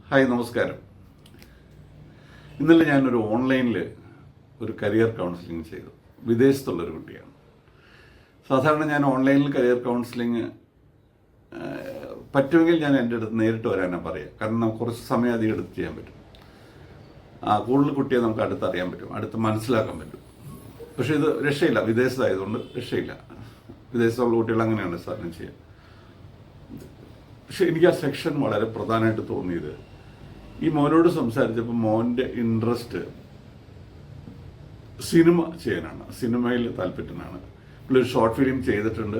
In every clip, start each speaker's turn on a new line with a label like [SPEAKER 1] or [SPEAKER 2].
[SPEAKER 1] Hi, നമസ്കാരം. ഇന്നലെ ഞാനൊരു ഓൺലൈനിൽ ഒരു കരിയർ കൗൺസിലിംഗ് ചെയ്തു. വിദേശത്തുള്ളൊരു കുട്ടിയാണ്. സാധാരണ ഞാൻ ഓൺലൈനിൽ കരിയർ കൗൺസിലിംഗ് പറ്റുമെങ്കിൽ ഞാൻ എൻ്റെ അടുത്ത് നേരിട്ട് വരാനാണ് പറയുക. കാരണം നമുക്ക് കുറച്ച് സമയം അധികം എടുത്ത് ചെയ്യാൻ പറ്റും. കൂടുതൽ കുട്ടിയെ നമുക്ക് അടുത്തറിയാൻ പറ്റും, അടുത്ത് മനസ്സിലാക്കാൻ പറ്റും. പക്ഷേ ഇത് രക്ഷയില്ല, വിദേശത്തായതുകൊണ്ട് രക്ഷയില്ല. വിദേശത്തുള്ള കുട്ടികൾ അങ്ങനെയാണ് സാധനം ചെയ്യുക. പക്ഷെ എനിക്ക് ആ സെക്ഷൻ വളരെ പ്രധാനമായിട്ട് തോന്നിയത്, ഈ മോനോട് സംസാരിച്ചപ്പോൾ മോൻ്റെ ഇൻട്രസ്റ്റ് സിനിമ ചെയ്യാനാണ്, സിനിമയിൽ താല്പര്യനാണ്. പുള്ളൊരു ഷോർട്ട് ഫിലിം ചെയ്തിട്ടുണ്ട്.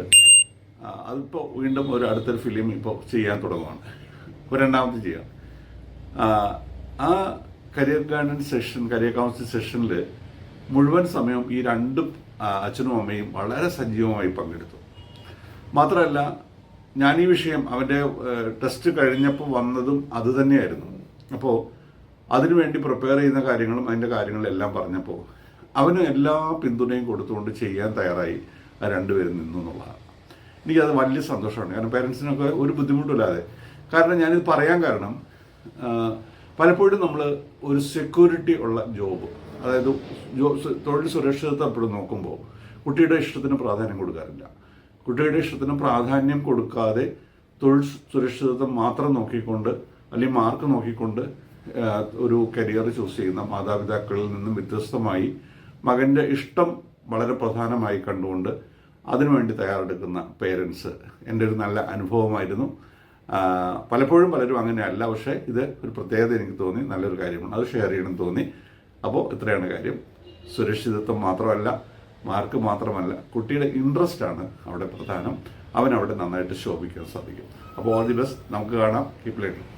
[SPEAKER 1] അതിപ്പോൾ വീണ്ടും ഒരു അടുത്തൊരു ഫിലിം ഇപ്പോൾ ചെയ്യാൻ തുടങ്ങുകയാണ്, ഇപ്പോൾ രണ്ടാമത് ചെയ്യാം. ആ career guidance session, career counselling സെഷനിൽ മുഴുവൻ സമയം ഈ രണ്ടും അച്ഛനും അമ്മയും വളരെ സജീവമായി പങ്കെടുത്തു. മാത്രമല്ല, ഞാൻ ഈ വിഷയം അവൻ്റെ ടെസ്റ്റ് കഴിഞ്ഞപ്പോൾ വന്നതും അതുതന്നെയായിരുന്നു. അപ്പോൾ അതിനുവേണ്ടി പ്രിപ്പയർ ചെയ്യുന്ന കാര്യങ്ങളും അതിൻ്റെ കാര്യങ്ങളെല്ലാം പറഞ്ഞപ്പോൾ അവന് എല്ലാ പിന്തുണയും കൊടുത്തുകൊണ്ട് ചെയ്യാൻ തയ്യാറായി ആ രണ്ടുപേരും നിന്നു എന്നുള്ളതാണ്. എനിക്കത് വലിയ സന്തോഷമാണ്. കാരണം പേരൻസിനൊക്കെ ഒരു ബുദ്ധിമുട്ടില്ലാതെ. കാരണം ഞാനിത് പറയാൻ കാരണം, പലപ്പോഴും നമ്മൾ ഒരു സെക്യൂരിറ്റി ഉള്ള ജോബ്, അതായത് തൊഴിൽ സുരക്ഷിതത്വം എപ്പോഴും നോക്കുമ്പോൾ കുട്ടിയുടെ ഇഷ്ടത്തിന് പ്രാധാന്യം കൊടുക്കാറില്ല. കുട്ടിയുടെ ഇഷ്ടത്തിന് പ്രാധാന്യം കൊടുക്കാതെ തൊഴിൽ സുരക്ഷിതത്വം മാത്രം നോക്കിക്കൊണ്ട് അല്ലെങ്കിൽ മാർക്ക് നോക്കിക്കൊണ്ട് ഒരു കരിയർ ചൂസ് ചെയ്യുന്ന മാതാപിതാക്കളിൽ നിന്നും വ്യത്യസ്തമായി മകൻ്റെ ഇഷ്ടം വളരെ പ്രധാനമായി കണ്ടുകൊണ്ട് അതിനുവേണ്ടി തയ്യാറെടുക്കുന്ന പേരൻസ് എൻ്റെ ഒരു നല്ല അനുഭവമായിരുന്നു. പലപ്പോഴും പലരും അങ്ങനെയല്ല, പക്ഷേ ഇത് ഒരു പ്രത്യേകത എനിക്ക് തോന്നി, നല്ലൊരു കാര്യമാണ്, അത് ഷെയർ ചെയ്യണമെന്ന് തോന്നി. അപ്പോൾ ഇത്രയാണ് കാര്യം. സുരക്ഷിതത്വം മാത്രമല്ല, മാർക്ക് മാത്രമല്ല, കുട്ടിയുടെ ഇൻട്രസ്റ്റാണ് അവിടെ പ്രധാനം. അവനവിടെ നന്നായിട്ട് ശോഭിക്കാൻ സാധിക്കും. അപ്പോൾ ഓൾ ദി ബെസ്റ്റ്. നമുക്ക് കാണാം. Keep learning.